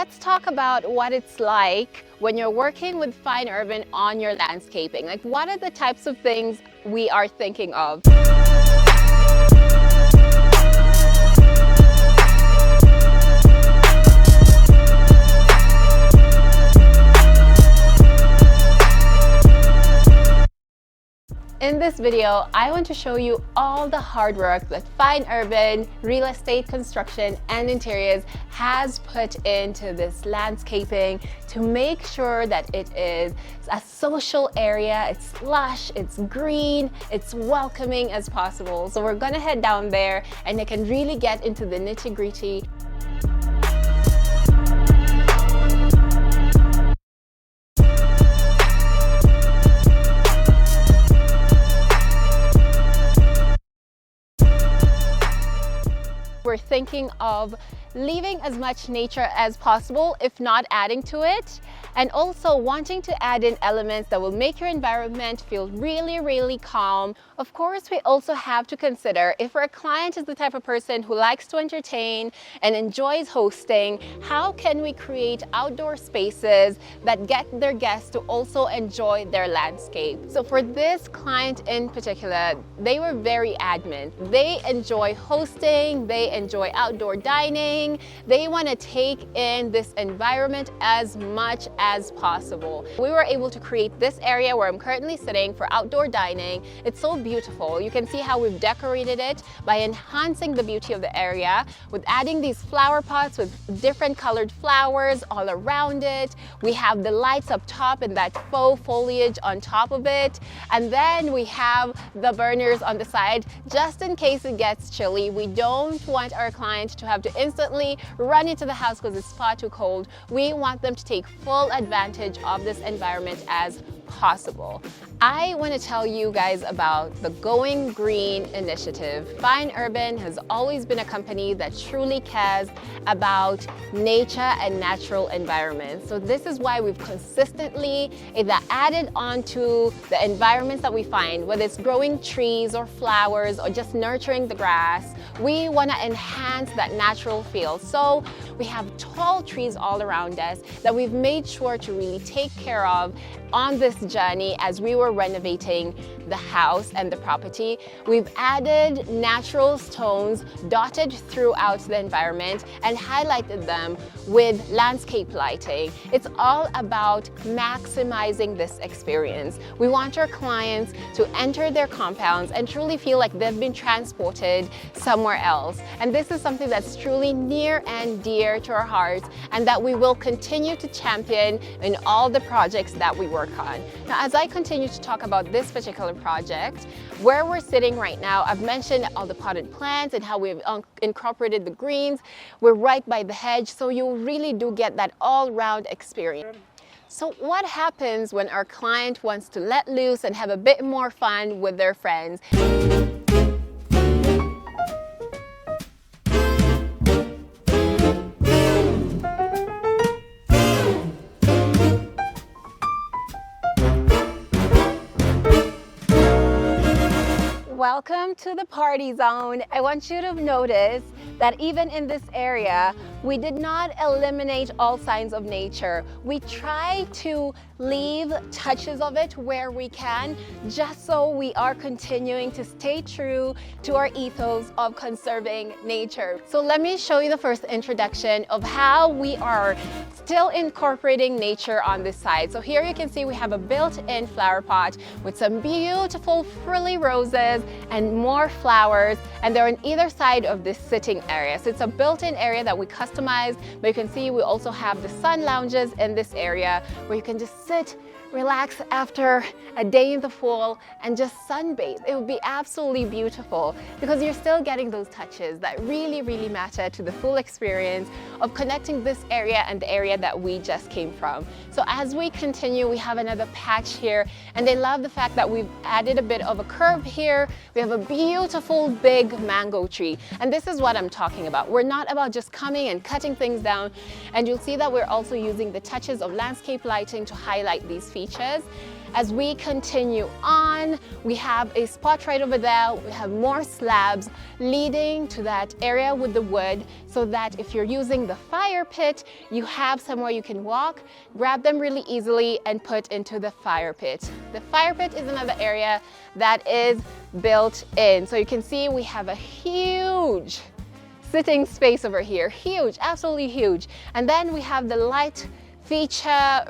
let's talk about what it's like when you're working with Fine Urban on your landscaping. Like, what are the types of things we are thinking of? In this video, I want to show you all the hard work that Fine Urban Real Estate Construction and Interiors has put into this landscaping to make sure that it is a social area, it's lush, it's green, it's welcoming as possible. So we're gonna head down there and I can really get into the nitty-gritty. We're thinking of leaving as much nature as possible, if not adding to it, and also wanting to add in elements that will make your environment feel really calm. Of course, we also have to consider if our client is the type of person who likes to entertain and enjoys hosting, how can we create outdoor spaces that get their guests to also enjoy their landscape? So for this client in particular, they were very adamant. They enjoy hosting, they enjoy outdoor dining, they want to take in this environment as much as possible. We were able to create this area where I'm currently sitting for outdoor dining. It's so beautiful. You can see how we've decorated it by enhancing the beauty of the area with adding these flower pots with different colored flowers all around it. We have the lights up top and that faux foliage on top of it. And then we have the burners on the side just in case it gets chilly. We don't want our client to have to instantly run into the house because it's far too cold. We want them to take full advantage of this environment as possible. I want to tell you guys about the Going Green initiative. Fine Urban has always been a company that truly cares about nature and natural environments. So this is why we've consistently either added on to the environments that we find, whether it's growing trees or flowers or just nurturing the grass. We want to enhance that natural feel. So we have tall trees all around us that we've made sure to really take care of on this journey as we were renovating the house and the property. We've added natural stones dotted throughout the environment and highlighted them with landscape lighting. It's all about maximizing this experience. We want our clients to enter their compounds and truly feel like they've been transported somewhere else. And this is something that's truly near and dear to our hearts and that we will continue to champion in all the projects that we work on. Now, as I continue to talk about this particular project, where we're sitting right now, I've mentioned all the potted plants and how we've incorporated the greens. We're right by the hedge, so you really do get that all-round experience. So what happens when our client wants to let loose and have a bit more fun with their friends? Welcome to the party zone. I want you to notice that even in this area, we did not eliminate all signs of nature. We try to leave touches of it where we can, just so we are continuing to stay true to our ethos of conserving nature. So let me show you the first introduction of how we are still incorporating nature on this side. So here you can see we have a built-in flower pot with some beautiful frilly roses and more flowers, and they're on either side of this sitting area. So it's a built-in area that we customized, but you can see we also have the sun lounges in this area where you can just sit, relax after a day in the fall and just sunbathe. It would be absolutely beautiful because you're still getting those touches that really matter to the full experience of connecting this area and the area that we just came from. So as we continue, we have another patch here, and I love the fact that we've added a bit of a curve here. We have a beautiful big mango tree, and this is what I'm talking about. We're not about just coming and cutting things down, and you'll see that we're also using the touches of landscape lighting to highlight these features. As we continue on, we have a spot right over there. We have more slabs leading to that area with the wood, so that if you're using the fire pit, you have somewhere you can walk, grab them really easily, and put into the fire pit. The fire pit is another area that is built in. So you can see we have a huge sitting space over here. Huge, absolutely huge. And then we have the light feature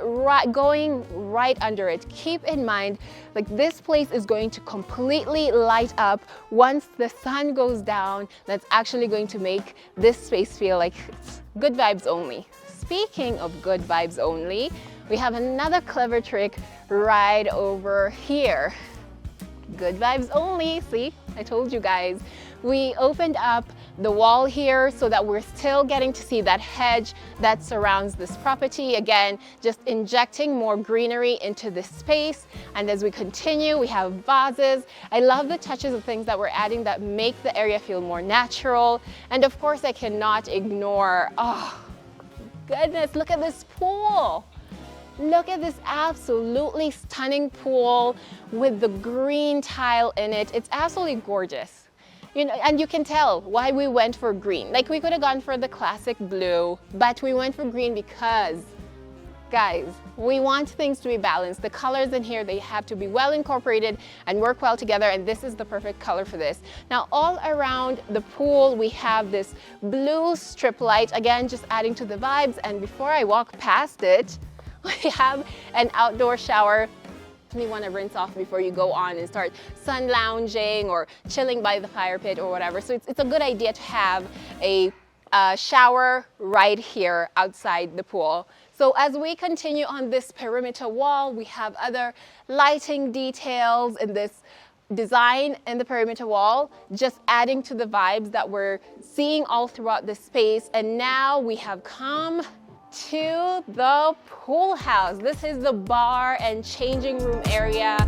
going right under it. Keep in mind, like, this place is going to completely light up once the sun goes down. That's actually going to make this space feel like it's good vibes only. Speaking of good vibes only, we have another clever trick right over here. Good vibes only. See, I told you guys. We opened up the wall here so that we're still getting to see that hedge that surrounds this property. Again, just injecting more greenery into this space. And as we continue, we have vases. I love the touches of things that we're adding that make the area feel more natural. And of course, I cannot ignore, oh goodness, look at this pool. Look at this absolutely stunning pool with the green tile in it. It's absolutely gorgeous. You know, and you can tell why we went for green. Like, we could have gone for the classic blue, but we went for green because, guys, we want things to be balanced. The colors in here, they have to be well incorporated and work well together, and this is the perfect color for this. Now, all around the pool, we have this blue strip light, again, just adding to the vibes. And before I walk past it, we have an outdoor shower. You want to rinse off before you go on and start sun lounging or chilling by the fire pit or whatever. So it's a good idea to have a shower right here outside the pool. So as we continue on this perimeter wall, we have other lighting details in this design in the perimeter wall, just adding to the vibes that we're seeing all throughout the space. And now we have come to the pool house. This is the bar and changing room area.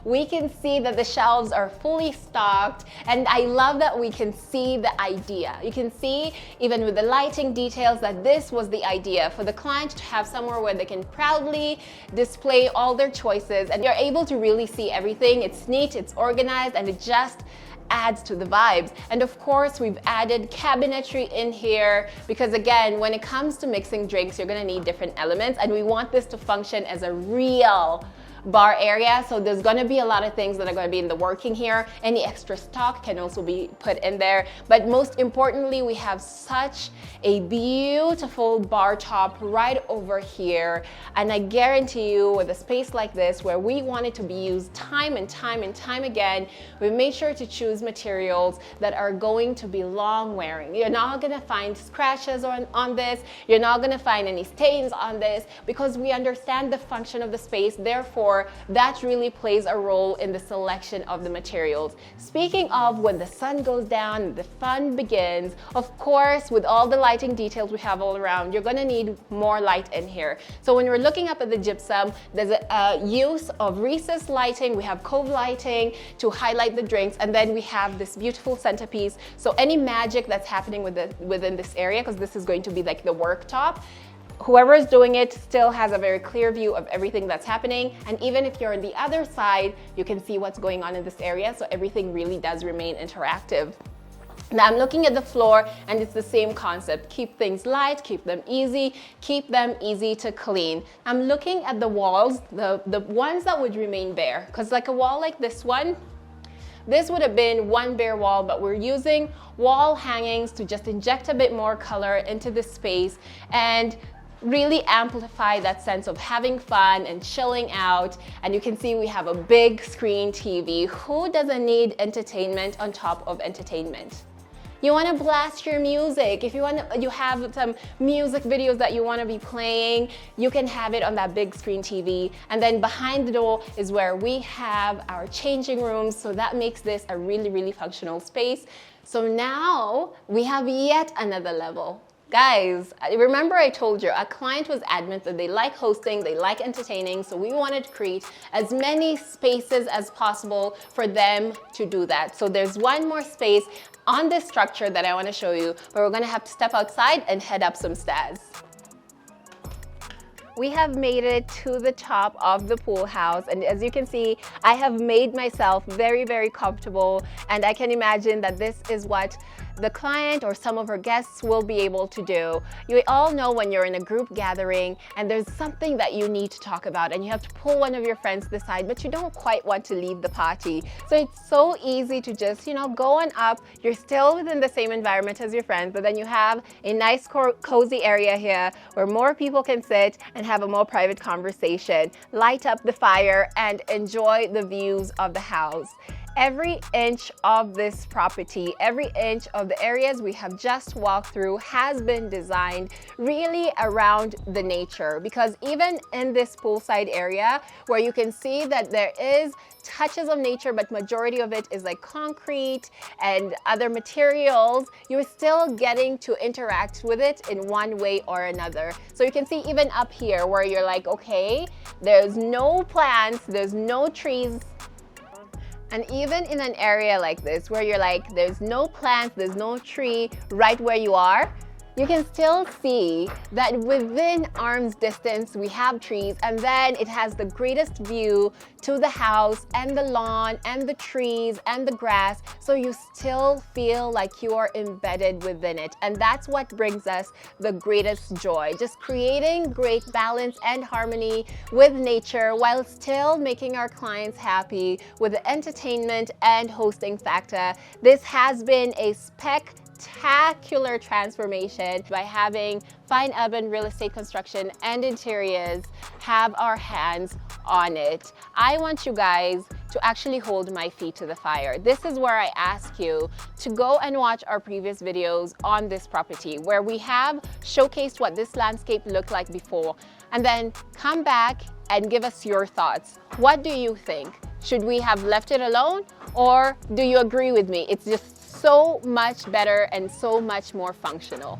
We can see that the shelves are fully stocked, and I love that we can see the idea. You can see, even with the lighting details, that this was the idea for the client to have somewhere where they can proudly display all their choices, and you're able to really see everything. It's neat, it's organized, and it just adds to the vibes. And of course, we've added cabinetry in here because, again, when it comes to mixing drinks, you're gonna need different elements, and we want this to function as a real bar area. So there's going to be a lot of things that are going to be in the working here. Any extra stock can also be put in there. But most importantly, we have such a beautiful bar top right over here. And I guarantee you, with a space like this where we want it to be used time and time and time again, we made sure to choose materials that are going to be long wearing. You're not going to find scratches on this. You're not going to find any stains on this, because we understand the function of the space. Therefore, that really plays a role in the selection of the materials. Speaking of when the sun goes down, the fun begins. Of course, with all the lighting details we have all around, you're gonna need more light in here. So when we're looking up at the gypsum, there's a use of recessed lighting. We have cove lighting to highlight the drinks, and then we have this beautiful centerpiece. So any magic that's happening within this area, because this is going to be like the worktop, whoever is doing it still has a very clear view of everything that's happening. And even if you're on the other side, you can see what's going on in this area. So everything really does remain interactive. Now I'm looking at the floor, and it's the same concept. Keep things light, keep them easy to clean. I'm looking at the walls, the ones that would remain bare, because like a wall like this one, this would have been one bare wall, but we're using wall hangings to just inject a bit more color into this space and really amplify that sense of having fun and chilling out. And you can see we have a big screen TV. Who doesn't need entertainment on top of entertainment? You want to blast your music. If you have some music videos that you want to be playing, you can have it on that big screen TV. And then behind the door is where we have our changing rooms. So that makes this a really, really functional space. So now we have yet another level. Guys, remember I told you, a client was adamant that they like hosting, they like entertaining, so we wanted to create as many spaces as possible for them to do that. So there's one more space on this structure that I want to show you, but we're going to have to step outside and head up some stairs. We have made it to the top of the pool house, and as you can see, I have made myself very, very comfortable, and I can imagine that this is what the client or some of her guests will be able to do. You all know when you're in a group gathering and there's something that you need to talk about and you have to pull one of your friends to the side, but you don't quite want to leave the party. So it's so easy to just, go on up. You're still within the same environment as your friends, but then you have a nice cozy area here where more people can sit and have a more private conversation, light up the fire and enjoy the views of the house. Every inch of this property, every inch of the areas we have just walked through has been designed really around the nature, because even in this poolside area where you can see that there is touches of nature, but majority of it is like concrete and other materials, you're still getting to interact with it in one way or another. So you can see even up here where you're like, okay, there's no plants, there's no trees. And even in an area like this where you're like, there's no plants, there's no tree right where you are, you can still see that within arm's distance we have trees, and then it has the greatest view to the house and the lawn and the trees and the grass, so you still feel like you are embedded within it. And that's what brings us the greatest joy, just creating great balance and harmony with nature while still making our clients happy with the entertainment and hosting factor. This has been a spectacular transformation by having Fine Urban Real Estate Construction and Interiors have our hands on it. I want you guys to actually hold my feet to the fire. This is where I ask you to go and watch our previous videos on this property where we have showcased what this landscape looked like before, and then come back and give us your thoughts. What do you think? Should we have left it alone, or do you agree with me? It's just so much better and so much more functional.